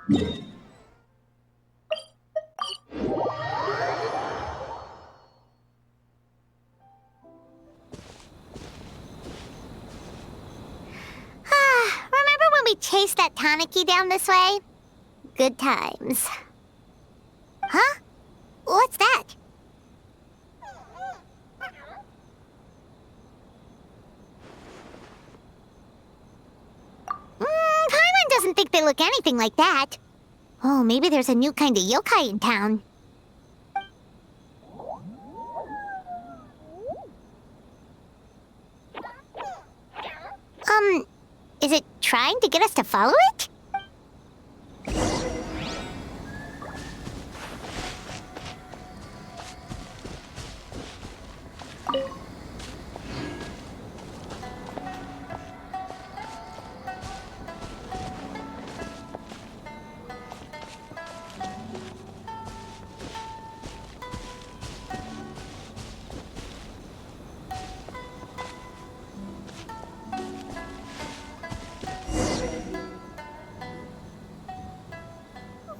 Remember when we chased that Tanuki down this way? Good times. Huh? What's that? Paimon doesn't think they look anything like that. Oh, maybe there's a new kind of yokai in town. Is it trying to get us to follow it?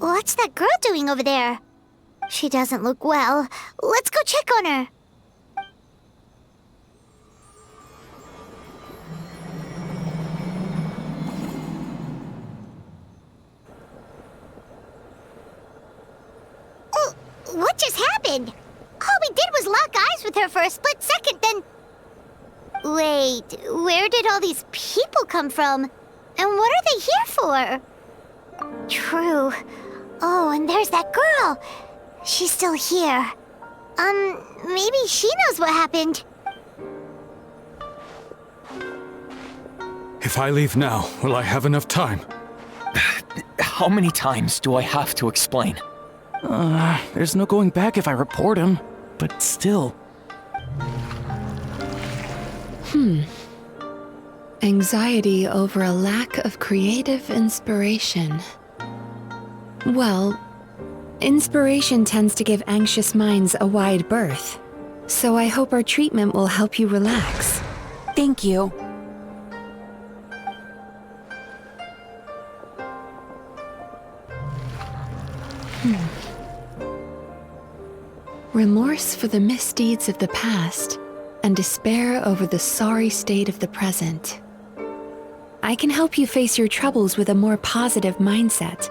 What's that girl doing over there? She doesn't look well. Let's go check on her. Oh, what just happened? All we did was lock eyes with her for a split second, then... Wait, where did all these people come from? And what are they here for? True. Oh, and there's that girl. She's still here. Maybe she knows what happened. If I leave now, will I have enough time? How many times do I have to explain? There's no going back if I report him. But still. Anxiety over a lack of creative inspiration. Well, inspiration tends to give anxious minds a wide berth. So I hope our treatment will help you relax. Thank you. Remorse for the misdeeds of the past, and despair over the sorry state of the present. I can help you face your troubles with a more positive mindset,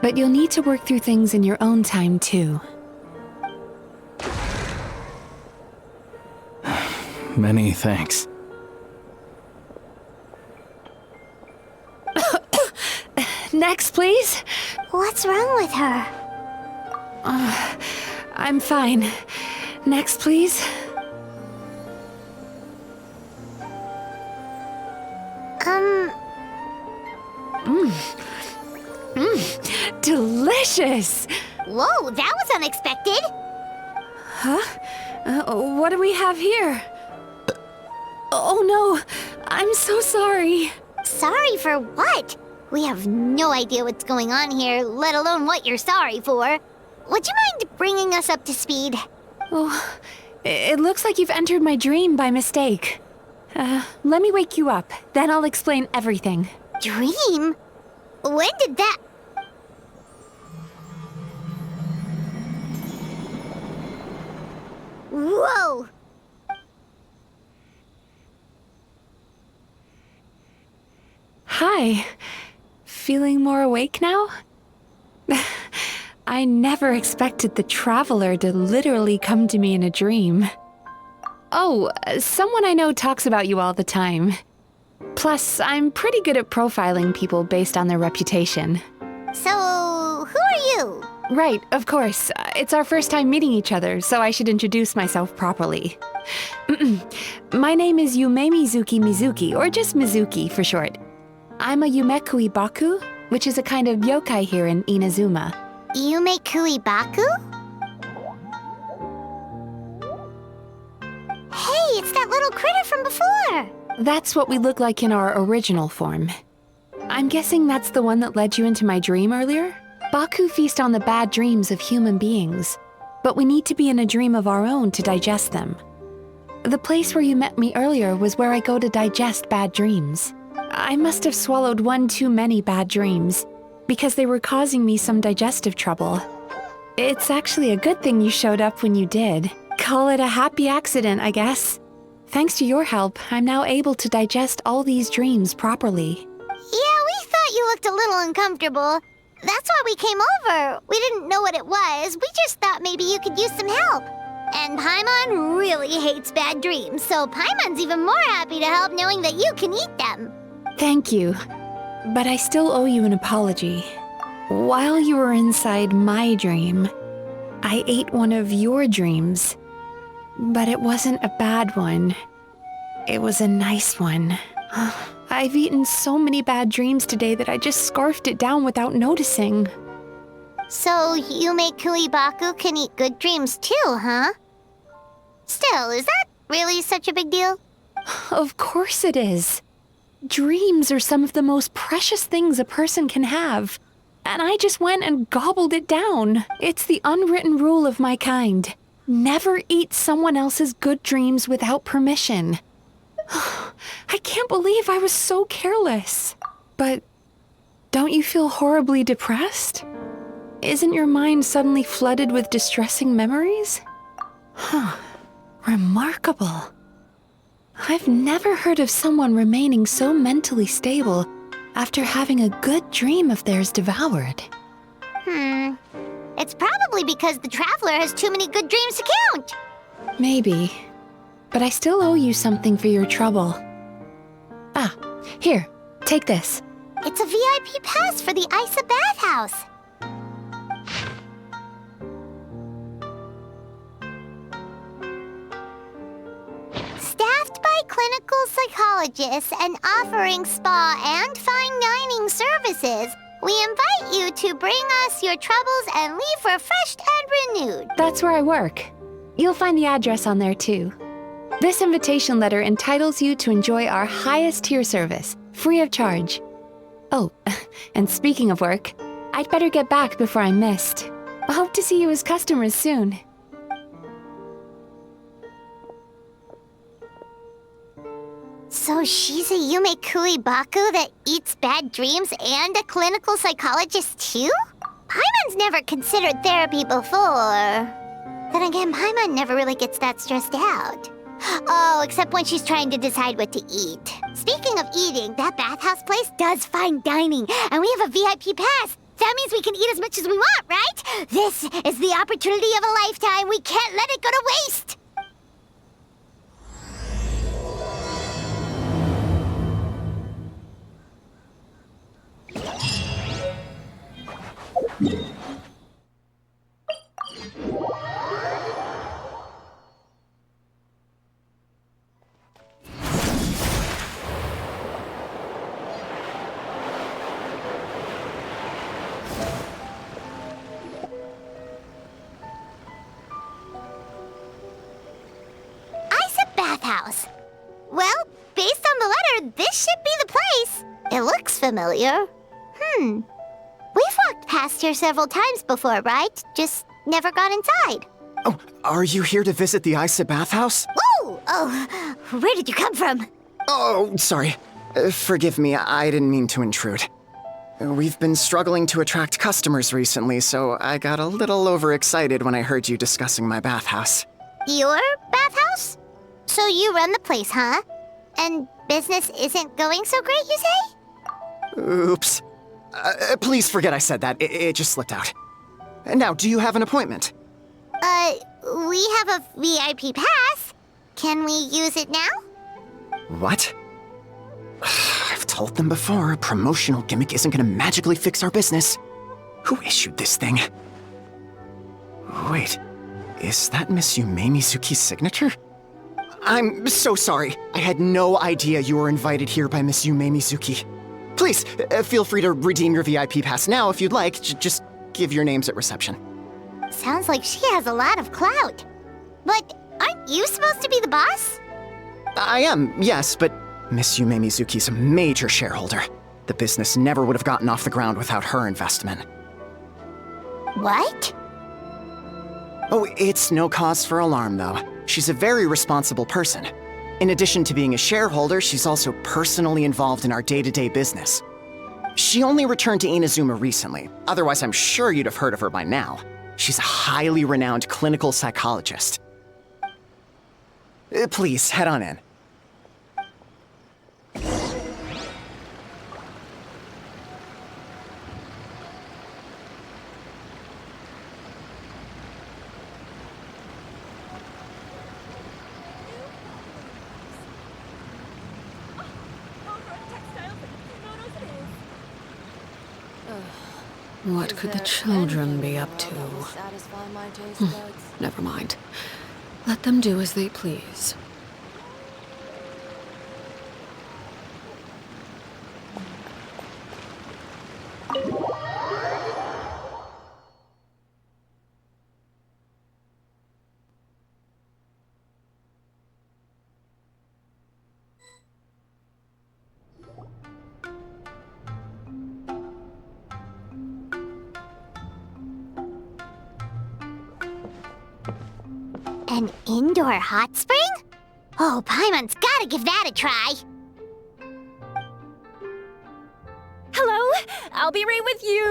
but you'll need to work through things in your own time too. Many thanks. Next, please. What's wrong with her? I'm fine. Next, please. Delicious! Whoa, that was unexpected. What do we have here? Oh no, I'm so sorry. Sorry for what? We have no idea what's going on here, let alone what you're sorry for. Would you mind bringing us up to speed? Oh, it looks like you've entered my dream by mistake. Let me wake you up, then I'll explain everything. Dream? When did that... Whoa! Hi. Feeling more awake now? I never expected the Traveler to literally come to me in a dream. Oh, someone I know talks about you all the time. Plus, I'm pretty good at profiling people based on their reputation. So, who are you? Right, of course. It's our first time meeting each other, so I should introduce myself properly. My name is Yumemizuki, or just Mizuki for short. I'm a Yumekui Baku, which is a kind of yokai here in Inazuma. Yumekui Baku? Hey, it's that little critter from before! That's what we look like in our original form. I'm guessing that's the one that led you into my dream earlier? Baku feast on the bad dreams of human beings, but we need to be in a dream of our own to digest them. The place where you met me earlier was where I go to digest bad dreams. I must have swallowed one too many bad dreams, because they were causing me some digestive trouble. It's actually a good thing you showed up when you did. Call it a happy accident, I guess. Thanks to your help, I'm now able to digest all these dreams properly. Yeah, we thought you looked a little uncomfortable. That's why we came over. We didn't know what it was. We just thought maybe you could use some help. And Paimon really hates bad dreams, so Paimon's even more happy to help knowing that you can eat them. Thank you. But I still owe you an apology. While you were inside my dream, I ate one of your dreams. But it wasn't a bad one. It was a nice one. I've eaten so many bad dreams today that I just scarfed it down without noticing. So Yume Kuibaku can eat good dreams too, huh? Still, is that really such a big deal? Of course it is. Dreams are some of the most precious things a person can have. And I just went and gobbled it down. It's the unwritten rule of my kind. Never eat someone else's good dreams without permission. I can't believe I was so careless. But don't you feel horribly depressed? Isn't your mind suddenly flooded with distressing memories? Remarkable. I've never heard of someone remaining so mentally stable after having a good dream of theirs devoured. It's probably because the traveler has too many good dreams to count. Maybe. But I still owe you something for your trouble. Ah, here, take this. It's a VIP pass for the Isa bathhouse. Staffed by clinical psychologists and offering spa and fine dining services, we invite you to bring us your troubles and leave refreshed and renewed. That's where I work. You'll find the address on there too. This invitation letter entitles you to enjoy our highest tier service, free of charge. Oh, and speaking of work, I'd better get back before I'm missed. I hope to see you as customers soon. So she's a Yume Kuibaku that eats bad dreams and a clinical psychologist too? Paimon's never considered therapy before. Then again, Paimon never really gets that stressed out. Oh, except when she's trying to decide what to eat. Speaking of eating, that bathhouse place does fine dining, and we have a VIP pass. That means we can eat as much as we want, right? This is the opportunity of a lifetime. We can't let it go to waste. Bathhouse. Well, based on the letter, this should be the place. It looks familiar. We've walked past here several times before, right? Just never gone inside. Oh, are you here to visit the Isa bathhouse? Whoa! Oh, where did you come from? Oh, sorry. Forgive me, I didn't mean to intrude. We've been struggling to attract customers recently, so I got a little overexcited when I heard you discussing my bathhouse. Your bathhouse? So you run the place, huh? And business isn't going so great, you say? Oops. Please forget I said that. It just slipped out. Now, do you have an appointment? We have a VIP pass. Can we use it now? What? I've told them before, a promotional gimmick isn't gonna magically fix our business. Who issued this thing? Wait, is that Miss Yumemizuki's signature? I'm so sorry. I had no idea you were invited here by Miss Yumemizuki. Please, feel free to redeem your VIP pass now if you'd like. Just give your names at reception. Sounds like she has a lot of clout. But aren't you supposed to be the boss? I am, yes, but Miss Yumemizuki's a major shareholder. The business never would have gotten off the ground without her investment. What? Oh, it's no cause for alarm, though. She's a very responsible person. In addition to being a shareholder, she's also personally involved in our day-to-day business. She only returned to Inazuma recently. Otherwise, I'm sure you'd have heard of her by now. She's a highly renowned clinical psychologist. Please, head on in. What could the children be up to? Never mind. Let them do as they please. An indoor hot spring? Oh, Paimon's gotta give that a try. Hello? I'll be right with you.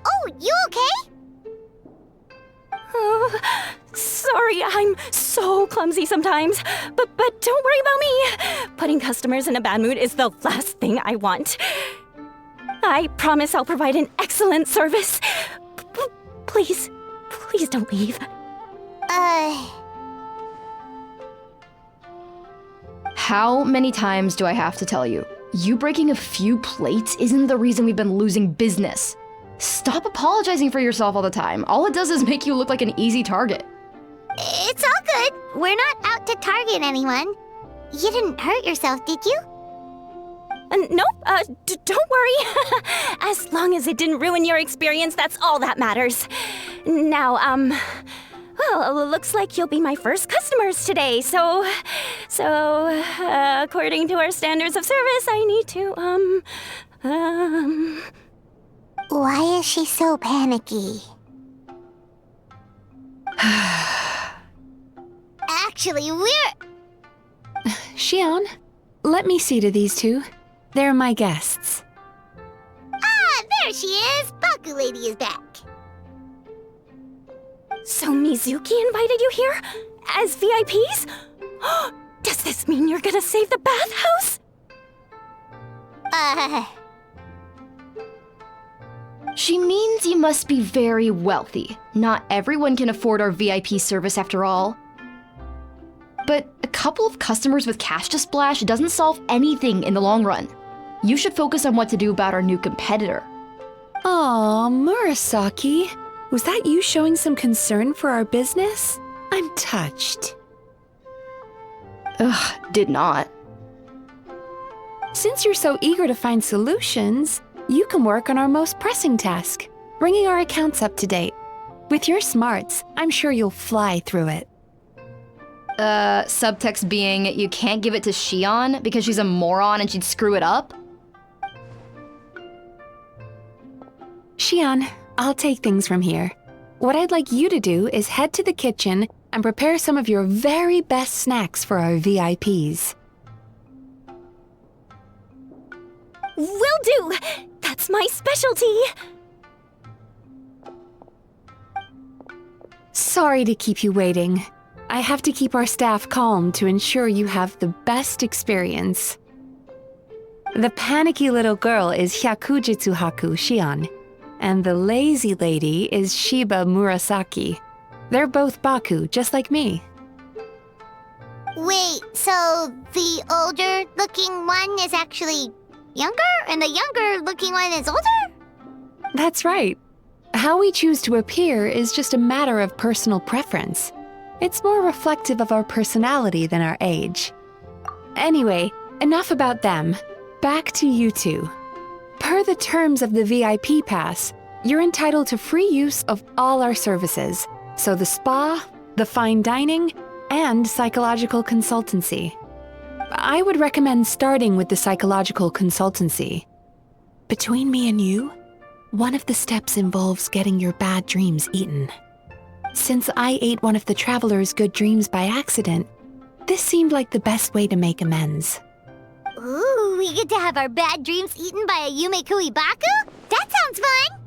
Oh, you okay? Oh, sorry, I'm so clumsy sometimes. But don't worry about me. Putting customers in a bad mood is the last thing I want. I promise I'll provide an excellent service. Please don't leave. How many times do I have to tell you? You breaking a few plates isn't the reason we've been losing business. Stop apologizing for yourself all the time. All it does is make you look like an easy target. It's all good. We're not out to target anyone. You didn't hurt yourself, did you? Nope, don't worry. As long as it didn't ruin your experience, that's all that matters. Now, well, looks like you'll be my first customers today, so, according to our standards of service, I need to, Why is she so panicky? Actually, we're... Xion, let me see to these two. They're my guests. Ah, there she is! Baku Lady is back. So Mizuki invited you here? As VIPs? Does this mean you're gonna save the bathhouse? She means you must be very wealthy. Not everyone can afford our VIP service after all. But a couple of customers with cash to splash doesn't solve anything in the long run. You should focus on what to do about our new competitor. Aw, Murasaki. Was that you showing some concern for our business? I'm touched. Ugh, did not. Since you're so eager to find solutions, you can work on our most pressing task, bringing our accounts up to date. With your smarts, I'm sure you'll fly through it. Subtext being, you can't give it to Xion because she's a moron and she'd screw it up? Xion, I'll take things from here. What I'd like you to do is head to the kitchen and prepare some of your very best snacks for our VIPs. Will do! That's my specialty! Sorry to keep you waiting. I have to keep our staff calm to ensure you have the best experience. The panicky little girl is Hyakujitsu Haku Xion, and the lazy lady is Shiba Murasaki. They're both Baku, just like me. Wait, so the older-looking one is actually younger, and the younger-looking one is older? That's right. How we choose to appear is just a matter of personal preference. It's more reflective of our personality than our age. Anyway, enough about them. Back to you two. Per the terms of the VIP pass, you're entitled to free use of all our services. So the spa, the fine dining, and psychological consultancy. I would recommend starting with the psychological consultancy. Between me and you, one of the steps involves getting your bad dreams eaten. Since I ate one of the traveler's good dreams by accident, this seemed like the best way to make amends. Ooh, we get to have our bad dreams eaten by a Yumemizuki Baku? That sounds fun!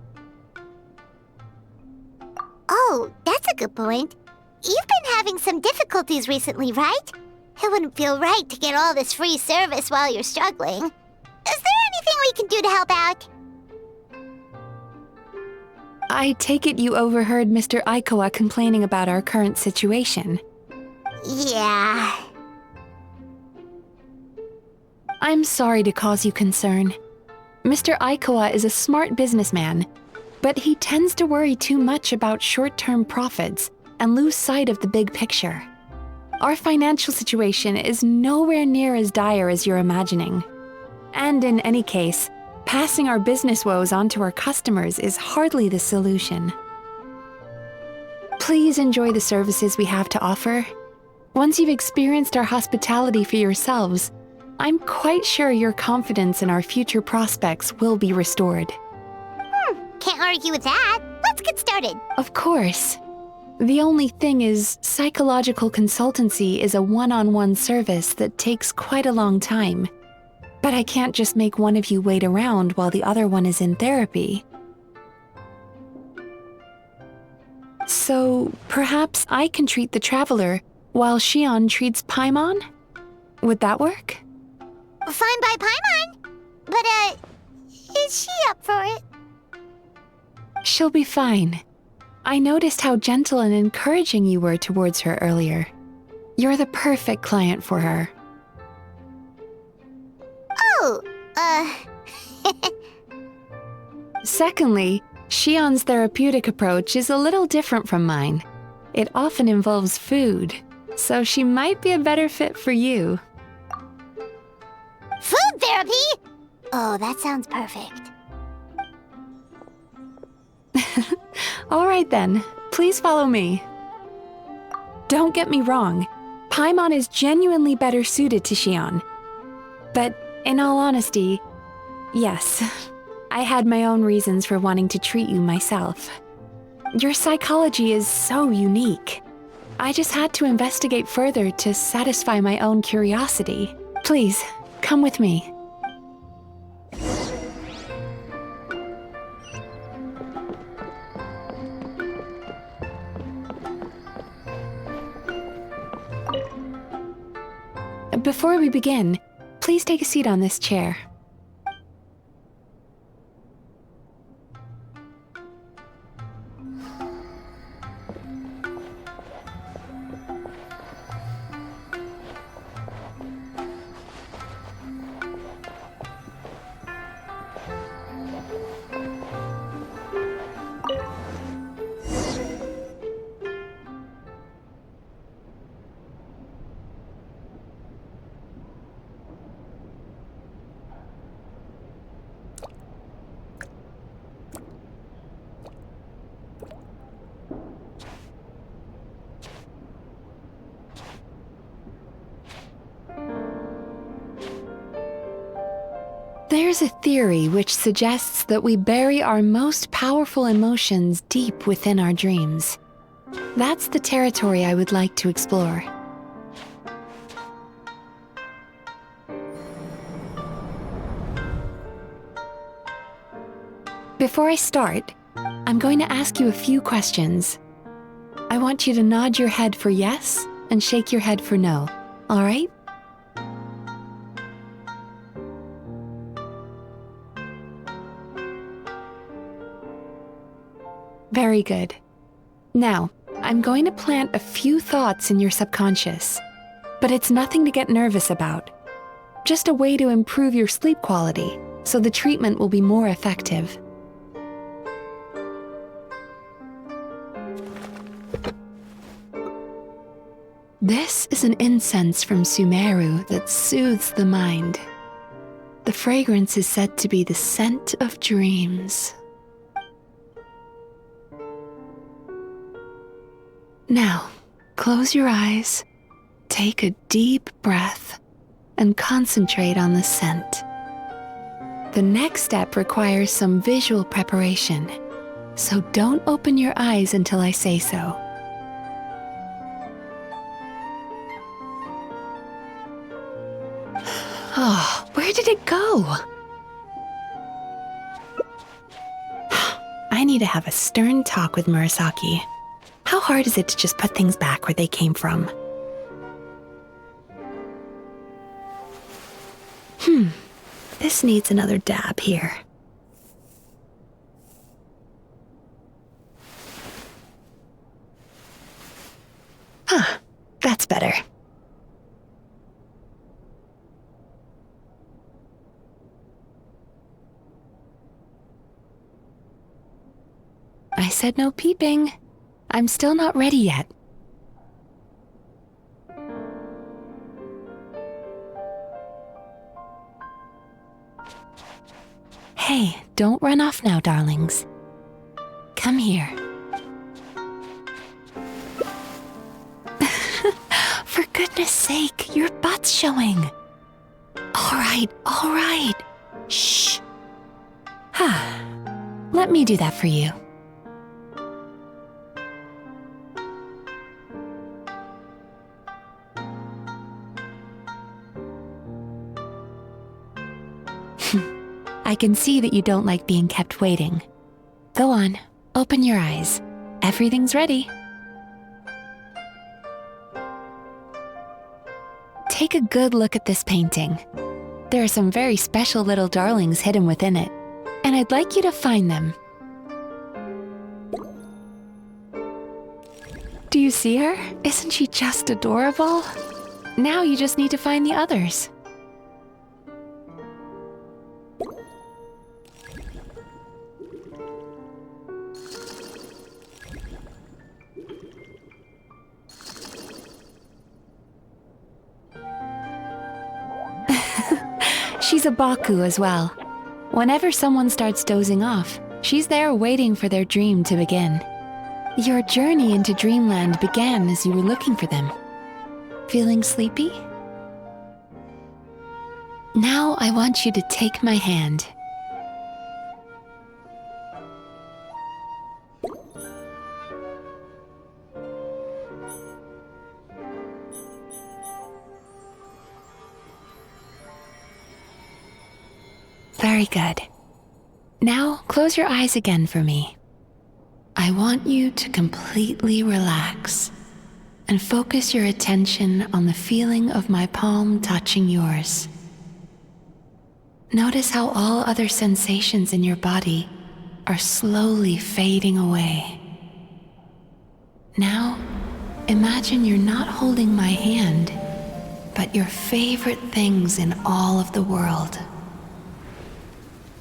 Oh, that's a good point. You've been having some difficulties recently, right? It wouldn't feel right to get all this free service while you're struggling. Is there anything we can do to help out? I take it you overheard Mr. Aikawa complaining about our current situation. Yeah. I'm sorry to cause you concern. Mr. Aikawa is a smart businessman, but he tends to worry too much about short-term profits and lose sight of the big picture. Our financial situation is nowhere near as dire as you're imagining. And in any case, passing our business woes on to our customers is hardly the solution. Please enjoy the services we have to offer. Once you've experienced our hospitality for yourselves, I'm quite sure your confidence in our future prospects will be restored. Can't argue with that. Let's get started. Of course. The only thing is, psychological consultancy is a one-on-one service that takes quite a long time. But I can't just make one of you wait around while the other one is in therapy. So, perhaps I can treat the traveler while Shion treats Paimon? Would that work? Fine by Paimon. But, is she up for it? She'll be fine. I noticed how gentle and encouraging you were towards her earlier. You're the perfect client for her. Oh, Secondly, Shion's therapeutic approach is a little different from mine. It often involves food, so she might be a better fit for you. food therapy? Oh, that sounds perfect. All right then, please follow me. Don't get me wrong, Paimon is genuinely better suited to Shion. But in all honesty, yes, I had my own reasons for wanting to treat you myself. Your psychology is so unique. I just had to investigate further to satisfy my own curiosity. Please, come with me. Before we begin, please take a seat on this chair. There's a theory which suggests that we bury our most powerful emotions deep within our dreams. That's the territory I would like to explore. Before I start, I'm going to ask you a few questions. I want you to nod your head for yes and shake your head for no, all right? Very good. Now, I'm going to plant a few thoughts in your subconscious, but it's nothing to get nervous about. Just a way to improve your sleep quality, so the treatment will be more effective. This is an incense from Sumeru that soothes the mind. The fragrance is said to be the scent of dreams. Now, close your eyes, take a deep breath, and concentrate on the scent. The next step requires some visual preparation, so don't open your eyes until I say so. Oh, did it go? I need to have a stern talk with Murasaki. How hard is it to just put things back where they came from? This needs another dab here. That's better. I said no peeping. I'm still not ready yet. Hey, don't run off now, darlings. Come here. For goodness sake, your butt's showing. All right. Shh. Let me do that for you. I can see that you don't like being kept waiting. Go on, open your eyes. Everything's ready. Take a good look at this painting. There are some very special little darlings hidden within it, and I'd like you to find them. Do you see her? Isn't she just adorable? Now you just need to find the others. She's a Baku as well. Whenever someone starts dozing off, she's there waiting for their dream to begin. Your journey into Dreamland began as you were looking for them. Feeling sleepy? Now I want you to take my hand. Very good. Now close your eyes again for me. I want you to completely relax and focus your attention on the feeling of my palm touching yours. Notice how all other sensations in your body are slowly fading away. Now, imagine you're not holding my hand, but your favorite things in all of the world.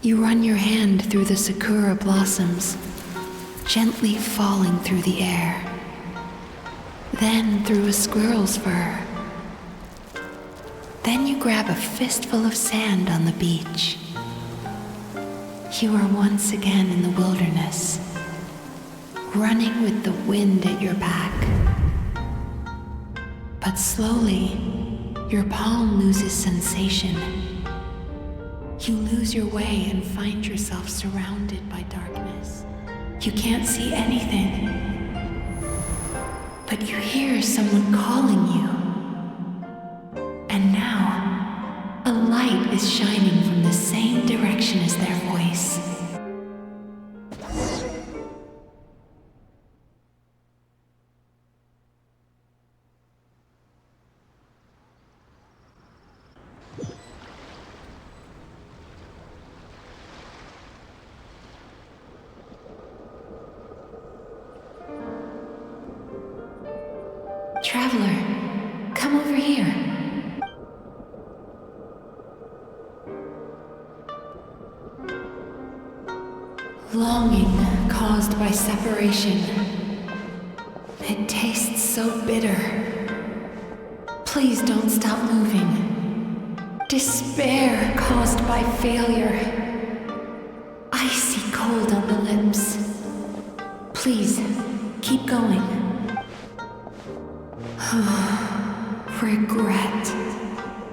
You run your hand through the sakura blossoms, gently falling through the air. Then through a squirrel's fur. Then you grab a fistful of sand on the beach. You are once again in the wilderness, running with the wind at your back. But slowly, your palm loses sensation. You lose your way and find yourself surrounded by darkness. You can't see anything, but you hear someone calling you. And now, a light is shining from the same direction as their voice. Traveler, come over here. Longing caused by separation. It tastes so bitter. Please don't stop moving. Despair caused by failure. Icy cold on the lips. Please, keep going. Regret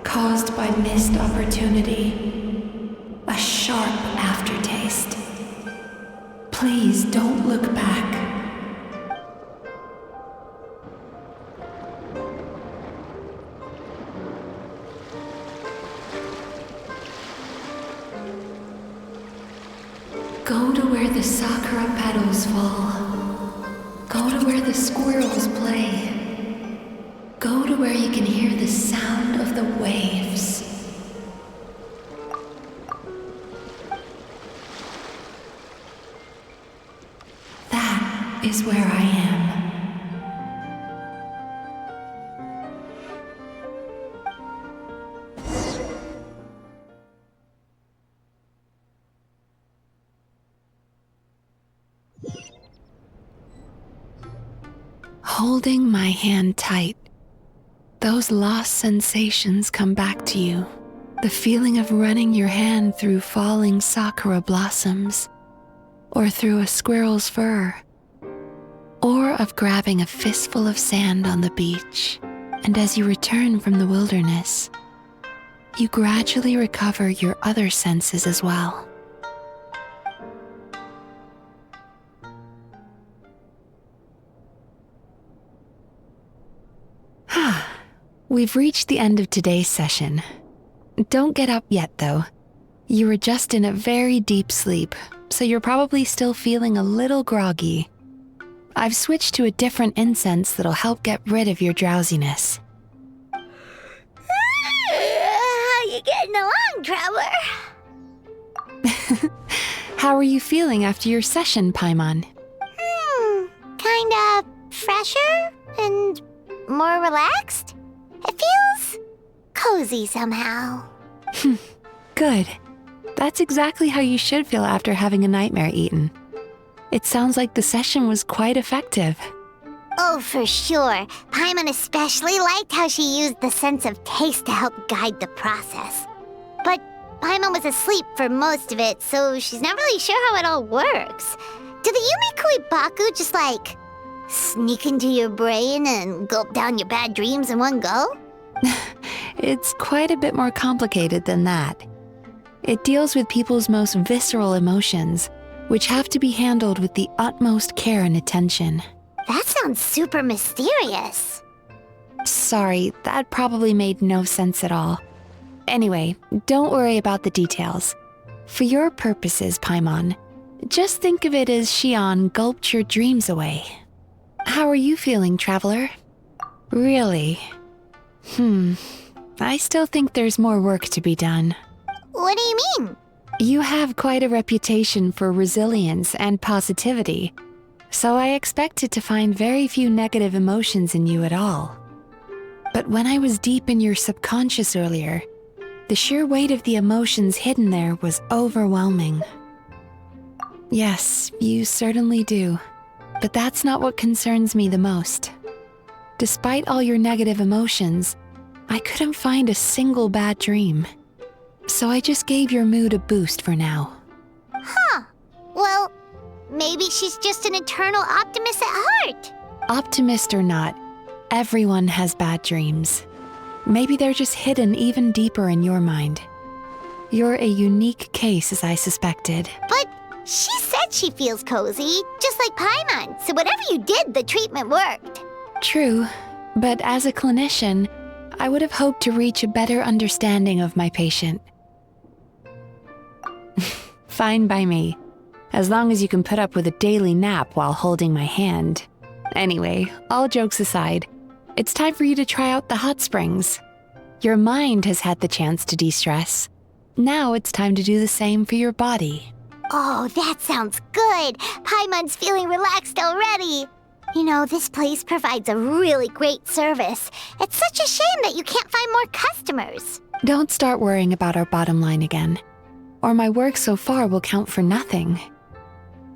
caused by missed opportunity. A sharp aftertaste. Please don't look back. Go to where the sakura petals fall. Go to where the squirrels play. Go to where you can hear the sound of the waves. That is where I am. Holding my hand tight, those lost sensations come back to you. The feeling of running your hand through falling sakura blossoms, or through a squirrel's fur, or of grabbing a fistful of sand on the beach. And as you return from the wilderness, you gradually recover your other senses as well. We've reached the end of today's session. Don't get up yet, though. You were just in a very deep sleep, so you're probably still feeling a little groggy. I've switched to a different incense that'll help get rid of your drowsiness. How you getting along, Traveler? How are you feeling after your session, Paimon? Kinda fresher and more relaxed? It feels cozy somehow. Good. That's exactly how you should feel after having a nightmare eaten. It sounds like the session was quite effective. Oh, for sure. Paimon especially liked how she used the sense of taste to help guide the process. But Paimon was asleep for most of it, so she's not really sure how it all works. Do the Yumikui Baku just sneak into your brain and gulp down your bad dreams in one go? It's quite a bit more complicated than that. It deals with people's most visceral emotions, which have to be handled with the utmost care and attention. That sounds super mysterious. Sorry, that probably made no sense at all. Anyway, don't worry about the details. For your purposes, Paimon, just think of it as Shion gulped your dreams away. How are you feeling, Traveler? Really? I still think there's more work to be done. What do you mean? You have quite a reputation for resilience and positivity, so I expected to find very few negative emotions in you at all. But when I was deep in your subconscious earlier, the sheer weight of the emotions hidden there was overwhelming. Yes, you certainly do. But that's not what concerns me the most. Despite all your negative emotions, I couldn't find a single bad dream. So I just gave your mood a boost for now. Huh. Well, maybe she's just an eternal optimist at heart. Optimist or not, everyone has bad dreams. Maybe they're just hidden even deeper in your mind. You're a unique case, as I suspected. But she said she feels cozy, just like Paimon, so whatever you did, the treatment worked. True, but as a clinician, I would have hoped to reach a better understanding of my patient. Fine by me, as long as you can put up with a daily nap while holding my hand. Anyway, all jokes aside, it's time for you to try out the hot springs. Your mind has had the chance to de-stress. Now it's time to do the same for your body. Oh, that sounds good. Paimon's feeling relaxed already. You know, this place provides a really great service. It's such a shame that you can't find more customers. Don't start worrying about our bottom line again, or my work so far will count for nothing.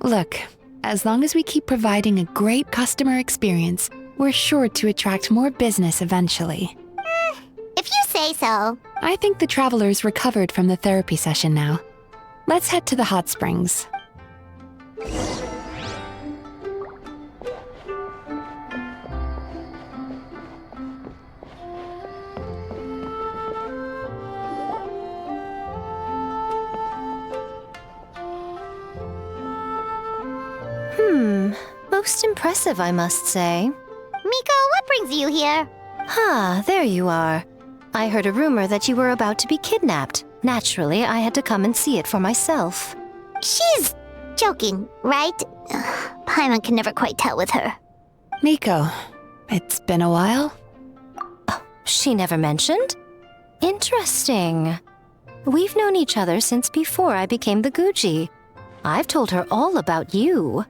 Look, as long as we keep providing a great customer experience, we're sure to attract more business eventually. If you say so. I think the traveler's recovered from the therapy session now. Let's head to the hot springs. Most impressive, I must say. Miko, what brings you here? There you are. I heard a rumor that you were about to be kidnapped. Naturally, I had to come and see it for myself. She's joking, right? Paimon can never quite tell with her. Miko, it's been a while. She never mentioned? Interesting. We've known each other since before I became the Guji. I've told her all about you.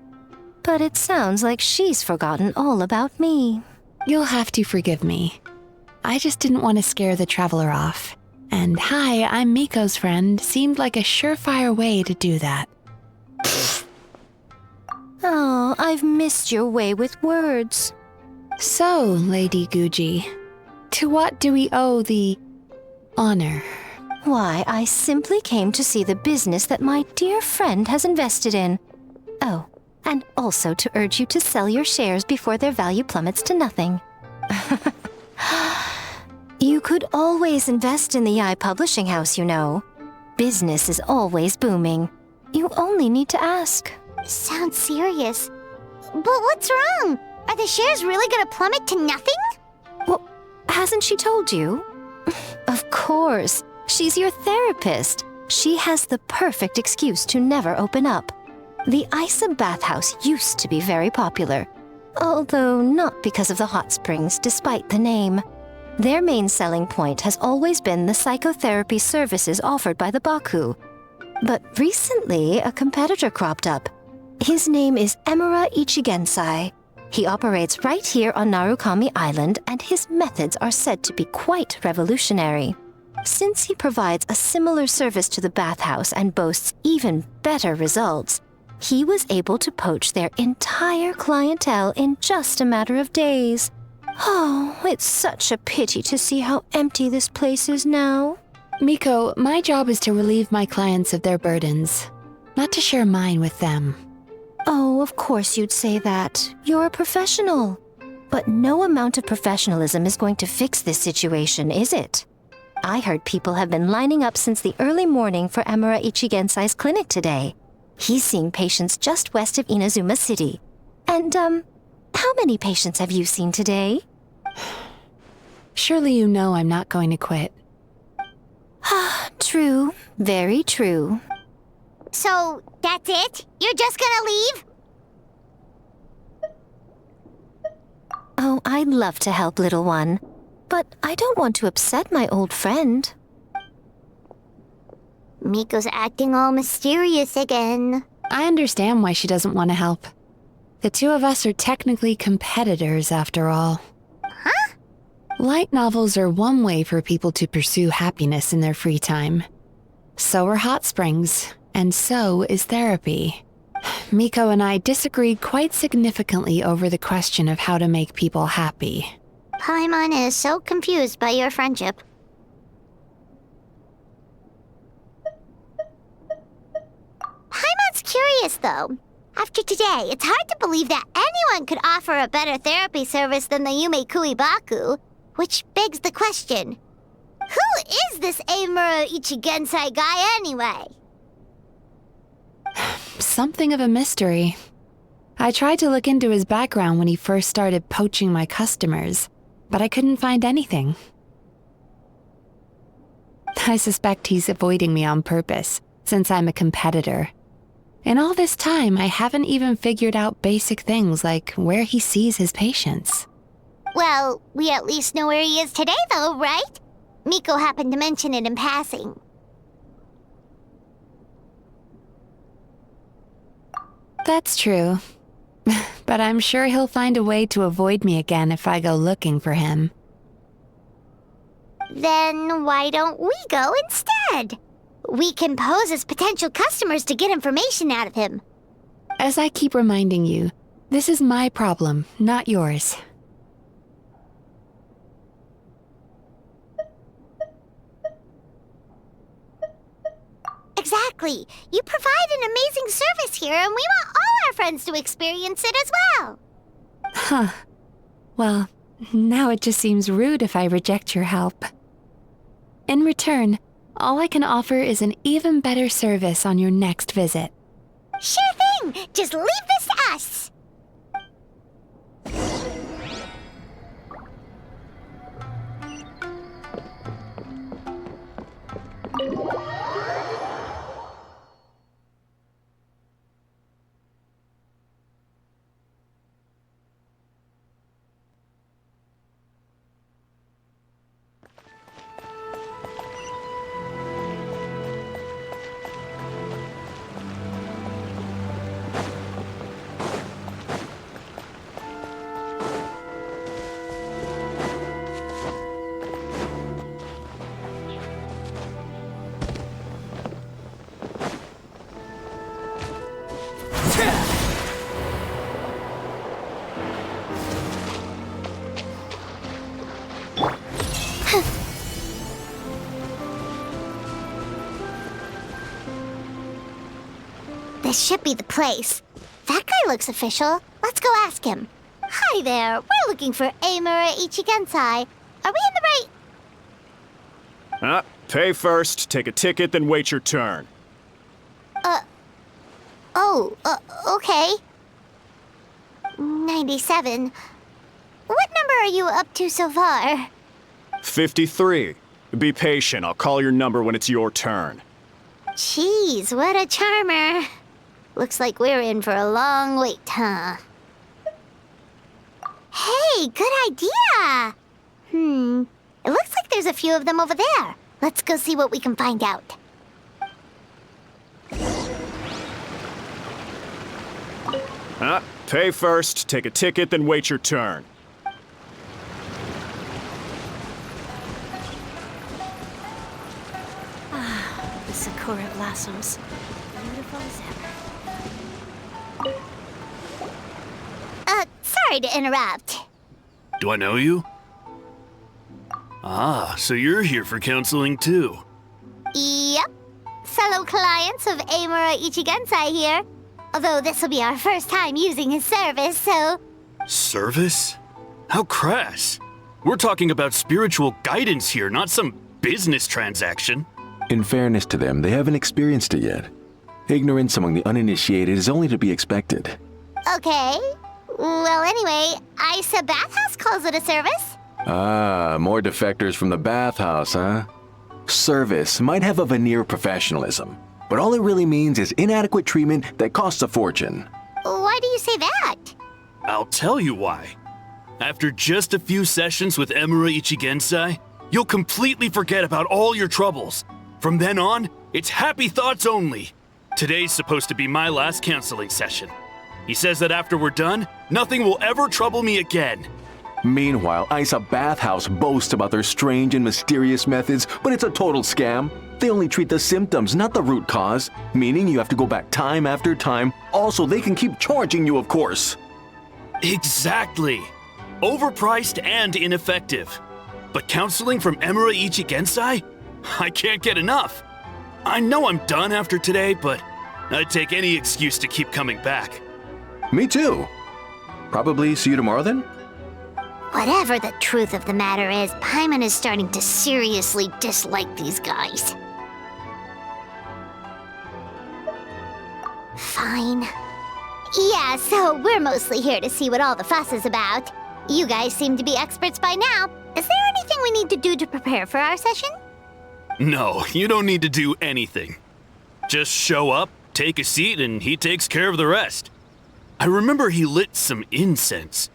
But it sounds like she's forgotten all about me. You'll have to forgive me. I just didn't want to scare the traveler off. And hi, I'm Miko's friend seemed like a surefire way to do that. Oh, I've missed your way with words. So, Lady Guji, to what do we owe the honor? Why, I simply came to see the business that my dear friend has invested in. Oh, and also to urge you to sell your shares before their value plummets to nothing. You could always invest in the Yae Publishing House, you know. Business is always booming. You only need to ask. Sounds serious. But what's wrong? Are the shares really gonna plummet to nothing? Well, hasn't she told you? Of course. She's your therapist. She has the perfect excuse to never open up. The Isa bathhouse used to be very popular, although not because of the hot springs, despite the name. Their main selling point has always been the psychotherapy services offered by the Baku. But recently, a competitor cropped up. His name is Emura Ichigensai. He operates right here on Narukami Island, and his methods are said to be quite revolutionary. Since he provides a similar service to the bathhouse and boasts even better results, he was able to poach their entire clientele in just a matter of days. Oh, it's such a pity to see how empty this place is now. Miko, my job is to relieve my clients of their burdens, not to share mine with them. Oh, of course you'd say that. You're a professional. But no amount of professionalism is going to fix this situation, is it? I heard people have been lining up since the early morning for Emura Ichigensai's clinic today. He's seeing patients just west of Inazuma City. And, how many patients have you seen today? Surely you know I'm not going to quit. True. Very true. So, that's it? You're just gonna leave? Oh, I'd love to help, little one. But I don't want to upset my old friend. Miko's acting all mysterious again. I understand why she doesn't want to help. The two of us are technically competitors, after all. Huh? Light novels are one way for people to pursue happiness in their free time. So are hot springs, and so is therapy. Miko and I disagreed quite significantly over the question of how to make people happy. Paimon is so confused by your friendship. Paimon's curious, though. After today, it's hard to believe that anyone could offer a better therapy service than the Yumekui Baku, which begs the question, who is this Emura Ichigensai guy anyway? Something of a mystery. I tried to look into his background when he first started poaching my customers, but I couldn't find anything. I suspect he's avoiding me on purpose, since I'm a competitor. In all this time, I haven't even figured out basic things like where he sees his patients. Well, we at least know where he is today, though, right? Miko happened to mention it in passing. That's true. But I'm sure he'll find a way to avoid me again if I go looking for him. Then why don't we go instead? We can pose as potential customers to get information out of him. As I keep reminding you, this is my problem, not yours. Exactly. You provide an amazing service here, and we want all our friends to experience it as well. Huh. Well, now it just seems rude if I reject your help. In return, all I can offer is an even better service on your next visit. Sure thing! Just leave this to us! This should be the place. That guy looks official. Let's go ask him. Hi there. We're looking for Amura Ichigensai. Are we in the right... Pay first, take a ticket, then wait your turn. Okay. 97. What number are you up to so far? 53. Be patient, I'll call your number when it's your turn. Jeez, what a charmer. Looks like we're in for a long wait, huh? Hey, good idea! It looks like there's a few of them over there. Let's go see what we can find out. Pay first, take a ticket, then wait your turn. The Sakura blossoms. Beautiful as ever. Sorry to interrupt. Do I know you? Ah, so you're here for counseling too. Yep. Fellow clients of Amura Ichigensai here. Although this will be our first time using his service, so... Service? How crass. We're talking about spiritual guidance here, not some business transaction. In fairness to them, they haven't experienced it yet. Ignorance among the uninitiated is only to be expected. Okay. Well, anyway, Isa Bathhouse calls it a service. Ah, more defectors from the bathhouse, huh? Service might have a veneer of professionalism, but all it really means is inadequate treatment that costs a fortune. Why do you say that? I'll tell you why. After just a few sessions with Amura Ichigensai, you'll completely forget about all your troubles. From then on, it's happy thoughts only. Today's supposed to be my last counseling session. He says that after we're done, nothing will ever trouble me again. Meanwhile, Isa Bathhouse boasts about their strange and mysterious methods, but it's a total scam. They only treat the symptoms, not the root cause, meaning you have to go back time after time. Also, they can keep charging you, of course. Exactly. Overpriced and ineffective. But counseling from Amura Ichigensai? I can't get enough. I know I'm done after today, but I'd take any excuse to keep coming back. Me too. Probably see you tomorrow then? Whatever the truth of the matter is, Paimon is starting to seriously dislike these guys. Fine. Yeah, so we're mostly here to see what all the fuss is about. You guys seem to be experts by now. Is there anything we need to do to prepare for our session? No, you don't need to do anything. Just show up, take a seat, and he takes care of the rest. I remember he lit some incense.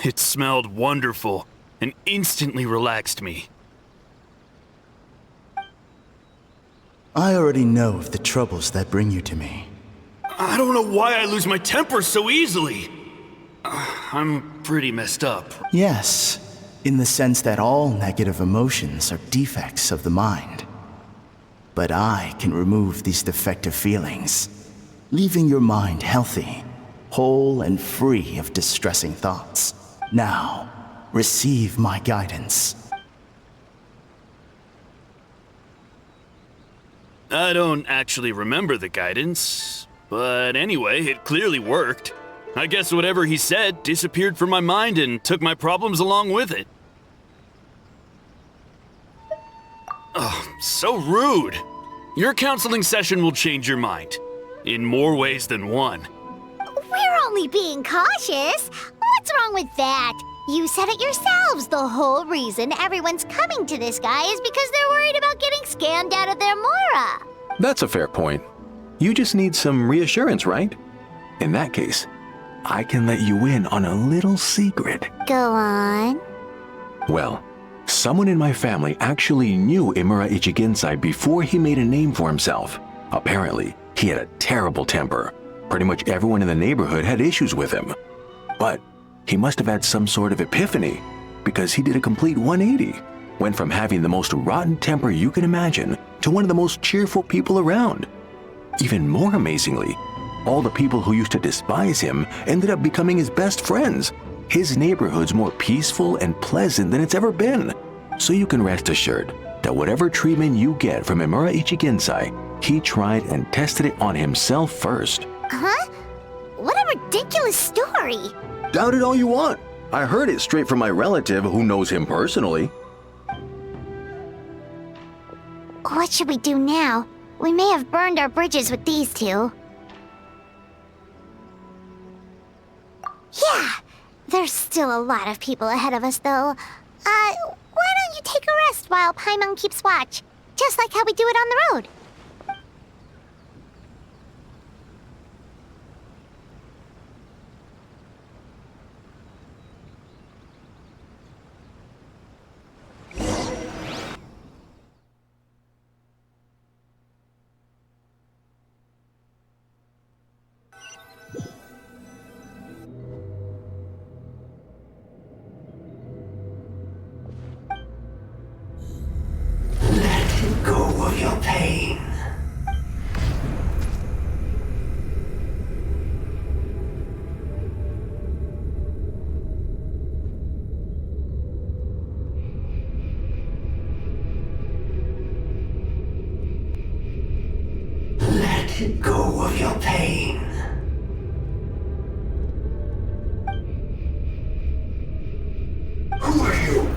It smelled wonderful and instantly relaxed me. I already know of the troubles that bring you to me. I don't know why I lose my temper so easily. I'm pretty messed up. Yes, in the sense that all negative emotions are defects of the mind. But I can remove these defective feelings, leaving your mind healthy, whole and free of distressing thoughts. Now, receive my guidance. I don't actually remember the guidance, but anyway, it clearly worked. I guess whatever he said disappeared from my mind and took my problems along with it. Oh, so rude. Your counseling session will change your mind, in more ways than one. We're only being cautious. What's wrong with that? You said it yourselves. The whole reason everyone's coming to this guy is because they're worried about getting scammed out of their Mora. That's a fair point. You just need some reassurance, right? In that case, I can let you in on a little secret. Go on. Well, someone in my family actually knew Amura Ichigensai before he made a name for himself. Apparently, he had a terrible temper. Pretty much everyone in the neighborhood had issues with him. But he must have had some sort of epiphany, because he did a complete 180. Went from having the most rotten temper you can imagine to one of the most cheerful people around. Even more amazingly, all the people who used to despise him ended up becoming his best friends. His neighborhood's more peaceful and pleasant than it's ever been. So you can rest assured that whatever treatment you get from Amura Ichigensai, he tried and tested it on himself first. Huh? What a ridiculous story! Doubt it all you want. I heard it straight from my relative who knows him personally. What should we do now? We may have burned our bridges with these two. Yeah, there's still a lot of people ahead of us, though. Why don't you take a rest while Paimon keeps watch? Just like how we do it on the road. Go of your pain. Let go of your pain. Who are you?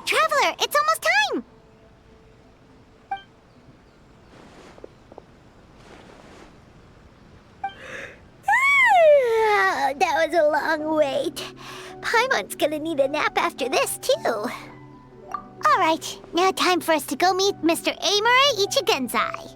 Traveler, it's almost time! That was a long wait. Paimon's gonna need a nap after this, too. Alright, now time for us to go meet Mr. Amura Ichigenzai.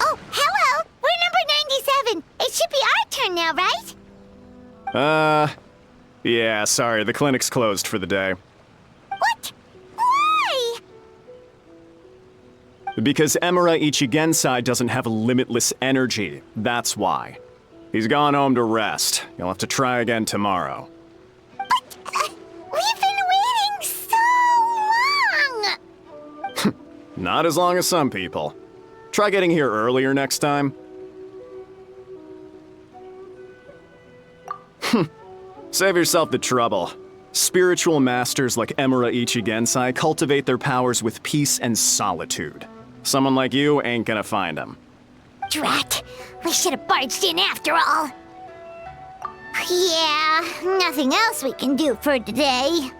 Oh, hello! We're number 97! It should be our turn now, right? Yeah, sorry, the clinic's closed for the day. What? Why? Because Emura Ichigensai doesn't have limitless energy, that's why. He's gone home to rest. You'll have to try again tomorrow. We've been waiting so long! Not as long as some people. Try getting here earlier next time. Save yourself the trouble. Spiritual masters like Emura Ichigensai cultivate their powers with peace and solitude. Someone like you ain't gonna find them. Drat! We should have barged in after all. Yeah, nothing else we can do for today.